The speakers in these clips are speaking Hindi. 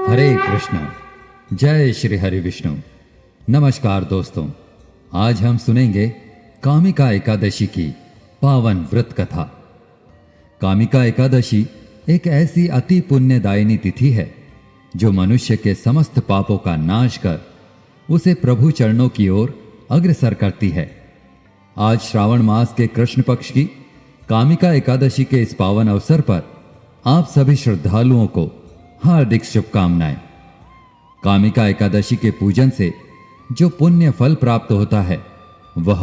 हरे कृष्ण। जय श्री हरि विष्णु। नमस्कार दोस्तों, आज हम सुनेंगे कामिका एकादशी की पावन व्रत कथा। कामिका एकादशी एक ऐसी अति पुण्यदायिनी तिथि है जो मनुष्य के समस्त पापों का नाश कर उसे प्रभु चरणों की ओर अग्रसर करती है। आज श्रावण मास के कृष्ण पक्ष की कामिका एकादशी के इस पावन अवसर पर आप सभी श्रद्धालुओं को हार्दिक शुभकामनाएं। कामिका एकादशी के पूजन से जो पुण्य फल प्राप्त होता है वह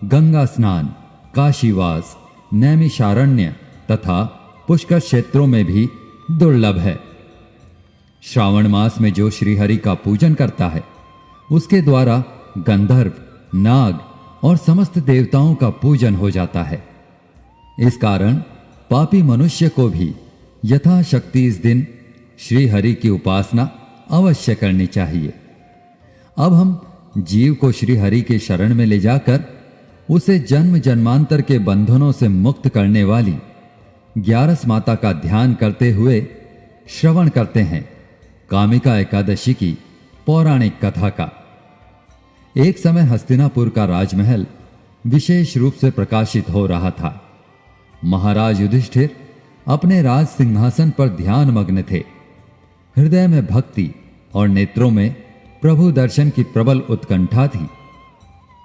गंगा स्नान, काशीवास, नैमिषारण्य तथा पुष्कर क्षेत्रों में भी दुर्लभ है। श्रावण मास में जो श्रीहरि का पूजन करता है उसके द्वारा गंधर्व, नाग और समस्त देवताओं का पूजन हो जाता है। इस कारण पापी मनुष्य को भी यथाशक्ति इस दिन श्री हरि की उपासना अवश्य करनी चाहिए। अब हम जीव को श्री हरि के शरण में ले जाकर उसे जन्म जन्मांतर के बंधनों से मुक्त करने वाली ग्यारस माता का ध्यान करते हुए श्रवण करते हैं कामिका एकादशी की पौराणिक कथा का। एक समय हस्तिनापुर का राजमहल विशेष रूप से प्रकाशित हो रहा था। महाराज युधिष्ठिर अपने राज सिंहासन पर ध्यान मग्न थे। हृदय में भक्ति और नेत्रों में प्रभु दर्शन की प्रबल उत्कंठा थी।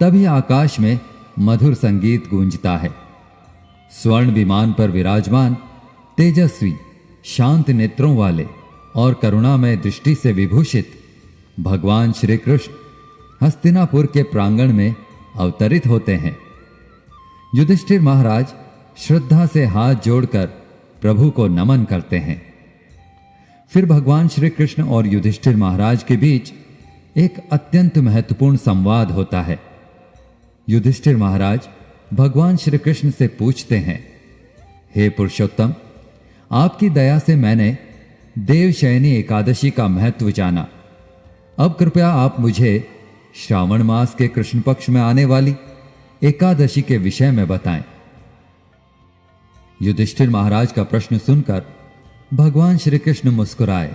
तभी आकाश में मधुर संगीत गूंजता है। स्वर्ण विमान पर विराजमान तेजस्वी, शांत नेत्रों वाले और करुणामय दृष्टि से विभूषित भगवान श्री कृष्ण हस्तिनापुर के प्रांगण में अवतरित होते हैं। युधिष्ठिर महाराज श्रद्धा से हाथ जोड़कर प्रभु को नमन करते हैं। फिर भगवान श्री कृष्ण और युधिष्ठिर महाराज के बीच एक अत्यंत महत्वपूर्ण संवाद होता है। युधिष्ठिर महाराज भगवान श्री कृष्ण से पूछते हैं, हे पुरुषोत्तम, आपकी दया से मैंने देवशयनी एकादशी का महत्व जाना। अब कृपया आप मुझे श्रावण मास के कृष्ण पक्ष में आने वाली एकादशी के विषय में बताएं। युधिष्ठिर महाराज का प्रश्न सुनकर भगवान श्री कृष्ण मुस्कुराए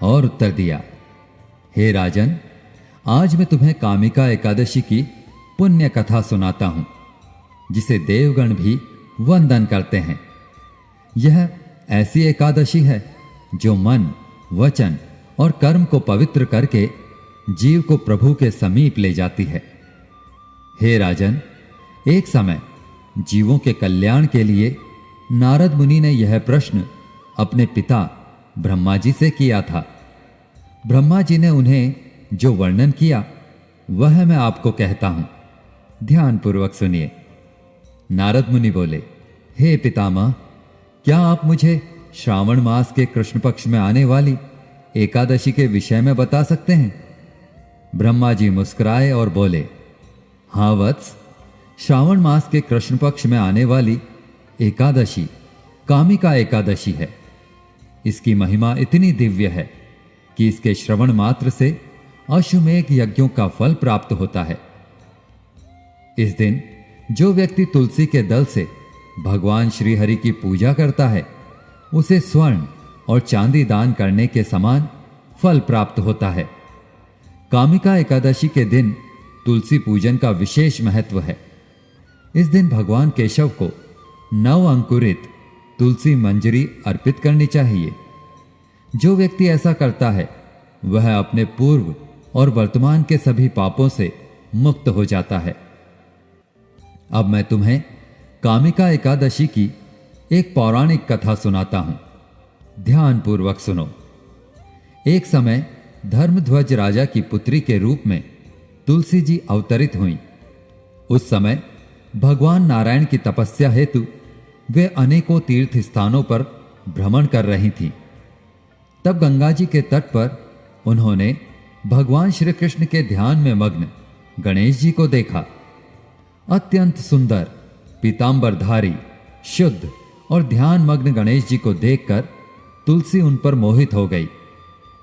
और उत्तर दिया, हे राजन, आज मैं तुम्हें कामिका एकादशी की पुण्य कथा सुनाता हूं जिसे देवगण भी वंदन करते हैं। यह ऐसी एकादशी है जो मन, वचन और कर्म को पवित्र करके जीव को प्रभु के समीप ले जाती है। हे राजन, एक समय जीवों के कल्याण के लिए नारद मुनि ने यह प्रश्न अपने पिता ब्रह्मा जी से किया था। ब्रह्मा जी ने उन्हें जो वर्णन किया वह मैं आपको कहता हूं, ध्यानपूर्वक सुनिए। नारद मुनि बोले, हे पितामह, क्या आप मुझे श्रावण मास के कृष्ण पक्ष में आने वाली एकादशी के विषय में बता सकते हैं? ब्रह्मा जी मुस्कुराए और बोले, हाँ वत्स, श्रावण मास के कृष्ण पक्ष में आने वाली एकादशी कामिका एकादशी है। इसकी महिमा इतनी दिव्य है कि इसके श्रवण मात्र से अश्वमेध यज्ञों का फल प्राप्त होता है। इस दिन जो व्यक्ति तुलसी के दल से भगवान श्री हरि की पूजा करता है उसे स्वर्ण और चांदी दान करने के समान फल प्राप्त होता है। कामिका एकादशी के दिन तुलसी पूजन का विशेष महत्व है। इस दिन भगवान केशव को नव अंकुरित तुलसी मंजरी अर्पित करनी चाहिए। जो व्यक्ति ऐसा करता है वह अपने पूर्व और वर्तमान के सभी पापों से मुक्त हो जाता है। अब मैं तुम्हें कामिका एकादशी की एक पौराणिक कथा सुनाता हूं, ध्यानपूर्वक सुनो। एक समय धर्मध्वज राजा की पुत्री के रूप में तुलसी जी अवतरित हुई। उस समय भगवान नारायण की तपस्या हेतु वे अनेकों तीर्थ स्थानों पर भ्रमण कर रही थीं। तब गंगा जी के तट पर उन्होंने भगवान श्री कृष्ण के ध्यान में मग्न गणेश जी को देखा। अत्यंत सुंदर, पीतांबरधारी, शुद्ध और ध्यान मग्न गणेश जी को देखकर तुलसी उन पर मोहित हो गई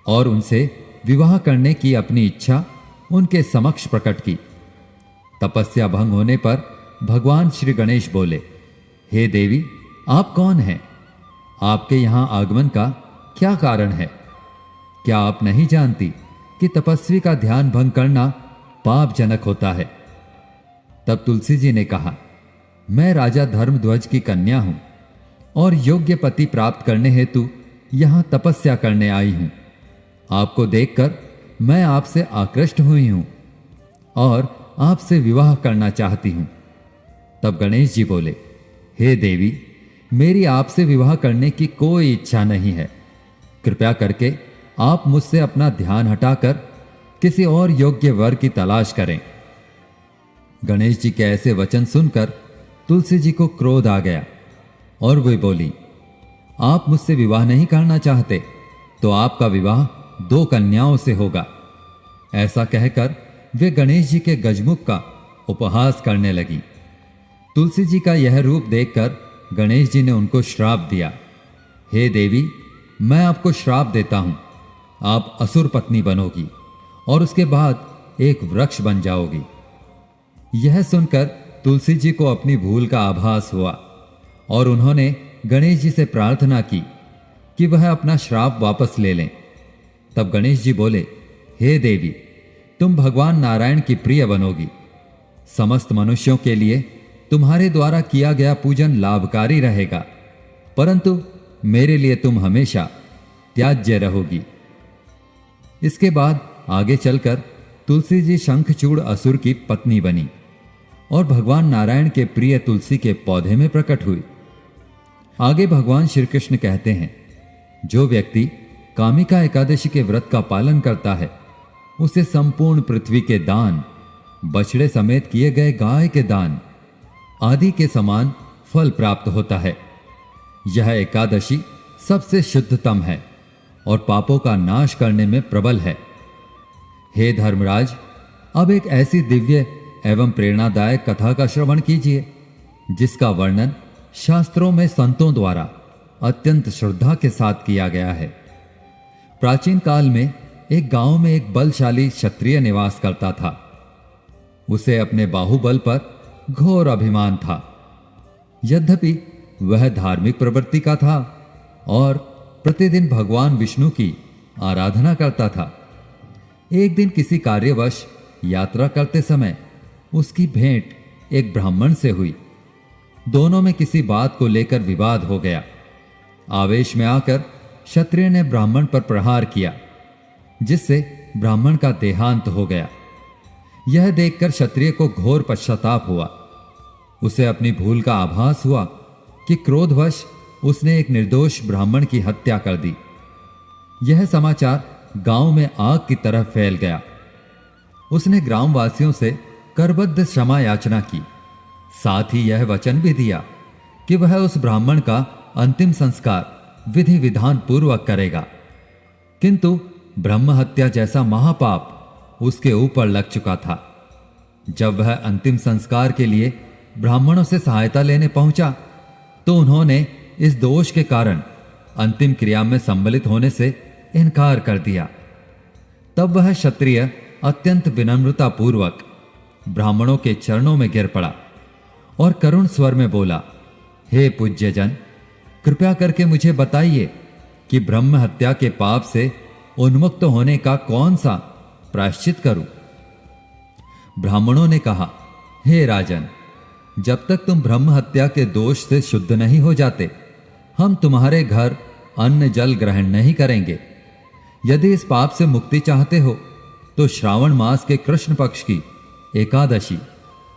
और उनसे विवाह करने की अपनी इच्छा उनके समक्ष प्रकट की। तपस्या भंग होने पर भगवान श्री गणेश बोले, हे देवी, आप कौन हैं? आपके यहां आगमन का क्या कारण है? क्या आप नहीं जानती कि तपस्वी का ध्यान भंग करना पापजनक होता है? तब तुलसी जी ने कहा, मैं राजा धर्मध्वज की कन्या हूं और योग्य पति प्राप्त करने हेतु यहां तपस्या करने आई हूं। आपको देखकर मैं आपसे आकृष्ट हुई हूं और आपसे विवाह करना चाहती हूं। तब गणेश जी बोले, हे देवी, मेरी आपसे विवाह करने की कोई इच्छा नहीं है। कृपया करके आप मुझसे अपना ध्यान हटाकर किसी और योग्य वर की तलाश करें। गणेश जी के ऐसे वचन सुनकर तुलसी जी को क्रोध आ गया और वे बोली, आप मुझसे विवाह नहीं करना चाहते तो आपका विवाह 2 कन्याओं से होगा। ऐसा कहकर वे गणेश जी के गजमुख का उपहास करने लगी। तुलसी जी का यह रूप देखकर गणेश जी ने उनको श्राप दिया, हे देवी, मैं आपको श्राप देता हूं, आप असुर पत्नी बनोगी और उसके बाद एक वृक्ष बन जाओगी। यह सुनकर तुलसी जी को अपनी भूल का आभास हुआ और उन्होंने गणेश जी से प्रार्थना की कि वह अपना श्राप वापस ले लें। तब गणेश जी बोले, हे देवी, तुम भगवान नारायण की प्रिय बनोगी। समस्त मनुष्यों के लिए तुम्हारे द्वारा किया गया पूजन लाभकारी रहेगा, परंतु मेरे लिए तुम हमेशा त्याज्य रहोगी। इसके बाद आगे चलकर तुलसी जी शंखचूड़ असुर की पत्नी बनी और भगवान नारायण के प्रिय तुलसी के पौधे में प्रकट हुई। आगे भगवान श्री कृष्ण कहते हैं, जो व्यक्ति कामिका एकादशी के व्रत का पालन करता है उसे संपूर्ण पृथ्वी के दान, बछड़े समेत किए गए गाय के दान आदि के समान फल प्राप्त होता है। यह एकादशी सबसे शुद्धतम है और पापों का नाश करने में प्रबल है। हे धर्मराज, अब एक ऐसी दिव्य एवं प्रेरणादायक कथा का श्रवण कीजिए जिसका वर्णन शास्त्रों में संतों द्वारा अत्यंत श्रद्धा के साथ किया गया है। प्राचीन काल में एक गांव में एक बलशाली क्षत्रिय निवास करता था। उसे अपने बाहुबल पर घोर अभिमान था। यद्यपि वह धार्मिक प्रवृत्ति का था और प्रतिदिन भगवान विष्णु की आराधना करता था। एक दिन किसी कार्यवश यात्रा करते समय उसकी भेंट एक ब्राह्मण से हुई। दोनों में किसी बात को लेकर विवाद हो गया। आवेश में आकर क्षत्रिय ने ब्राह्मण पर प्रहार किया, जिससे ब्राह्मण का देहांत हो गया। यह देखकर क्षत्रिय को घोर पश्चाताप हुआ। उसे अपनी भूल का आभास हुआ कि क्रोधवश उसने एक निर्दोष ब्राह्मण की हत्या कर दी। यह समाचार गांव में आग की तरह फैल गया। उसने ग्रामवासियों से करबद्ध क्षमा याचना की, साथ ही यह वचन भी दिया कि वह उस ब्राह्मण का अंतिम संस्कार विधि विधान पूर्वक करेगा। किंतु ब्रह्म हत्या जैसा महापाप उसके ऊपर लग चुका था। जब वह अंतिम संस्कार के लिए ब्राह्मणों से सहायता लेने पहुंचा तो उन्होंने इस दोष के कारण अंतिम क्रिया में सम्मिलित होने से इनकार कर दिया। तब वह क्षत्रिय अत्यंत विनम्रता पूर्वक ब्राह्मणों के चरणों में गिर पड़ा और करुण स्वर में बोला, हे पूज्यजन, कृपया करके मुझे बताइए कि ब्रह्म हत्या के पाप से उन्मुक्त होने का कौन सा प्रायश्चित करूं। ब्राह्मणों ने कहा, हे राजन, जब तक तुम ब्रह्म हत्या के दोष से शुद्ध नहीं हो जाते, हम तुम्हारे घर अन्न जल ग्रहण नहीं करेंगे। यदि इस पाप से मुक्ति चाहते हो तो श्रावण मास के कृष्ण पक्ष की एकादशी,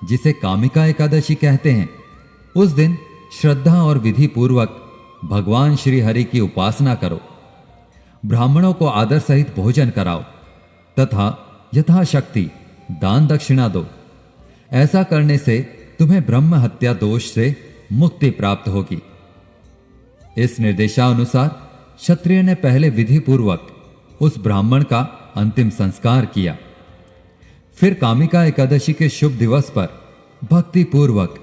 जिसे कामिका एकादशी कहते हैं, उस दिन श्रद्धा और विधि पूर्वक भगवान श्री हरि की उपासना करो। ब्राह्मणों को आदर सहित भोजन कराओ तथा यथाशक्ति दान दक्षिणा दो। ऐसा करने से तुम्हें ब्रह्म हत्या दोष से मुक्ति प्राप्त होगी। इस निर्देशानुसार क्षत्रिय ने पहले विधि पूर्वक उस ब्राह्मण का अंतिम संस्कार किया। फिर कामिका एकादशी के शुभ दिवस पर भक्ति पूर्वक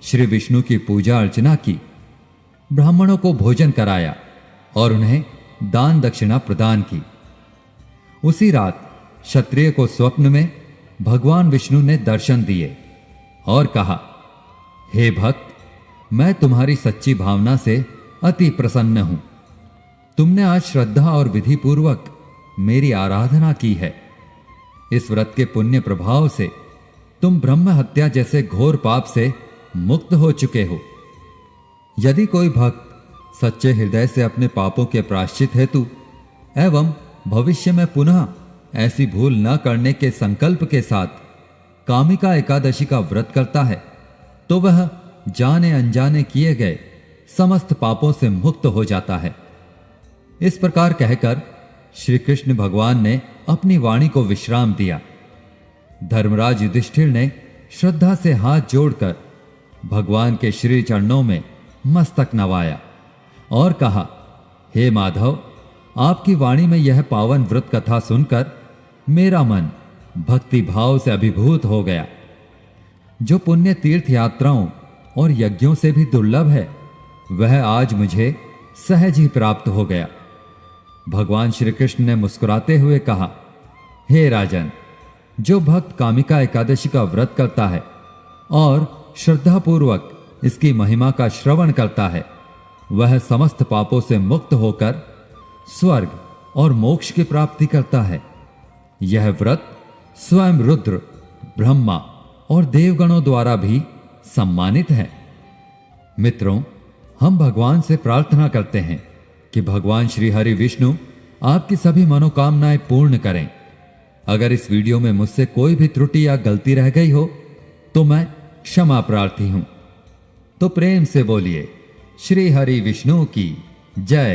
श्री विष्णु की पूजा अर्चना की, ब्राह्मणों को भोजन कराया और उन्हें दान दक्षिणा प्रदान की। उसी रात क्षत्रिय को स्वप्न में भगवान विष्णु ने दर्शन दिए और कहा, हे भक्त, मैं तुम्हारी सच्ची भावना से अति प्रसन्न हूं। तुमने आज श्रद्धा और विधि पूर्वक मेरी आराधना की है। इस व्रत के पुण्य प्रभाव से तुम ब्रह्म हत्या जैसे घोर पाप से मुक्त हो चुके हो। यदि कोई भक्त सच्चे हृदय से अपने पापों के प्रायश्चित हेतु एवं भविष्य में पुनः ऐसी भूल न करने के संकल्प के साथ कामिका एकादशी का व्रत करता है, तो वह जाने अनजाने किए गए समस्त पापों से मुक्त हो जाता है। इस प्रकार कहकर श्री कृष्ण भगवान ने अपनी वाणी को विश्राम दिया। धर्मराज युधिष्ठिर ने श्रद्धा से हाथ जोड़कर भगवान के श्री चरणों में मस्तक नवाया और कहा, हे माधव, आपकी वाणी में यह पावन व्रत कथा सुनकर मेरा मन भक्ति भाव से अभिभूत हो गया। जो पुण्य तीर्थ यात्राओं और यज्ञों से भी दुर्लभ है, वह आज मुझे सहज ही प्राप्त हो गया। भगवान श्री कृष्ण ने मुस्कुराते हुए कहा, हे राजन, जो भक्त कामिका एकादशी का व्रत करता है और श्रद्धापूर्वक इसकी महिमा का श्रवण करता है, वह समस्त पापों से मुक्त होकर स्वर्ग और मोक्ष की प्राप्ति करता है। यह व्रत स्वयं रुद्र, ब्रह्मा और देवगणों द्वारा भी सम्मानित है। मित्रों, हम भगवान से प्रार्थना करते हैं कि भगवान श्री हरि विष्णु आपकी सभी मनोकामनाएं पूर्ण करें। अगर इस वीडियो में मुझसे कोई भी त्रुटि या गलती रह गई हो तो मैं क्षमा प्रार्थी हूं। तो प्रेम से बोलिए श्री हरि विष्णु की जय।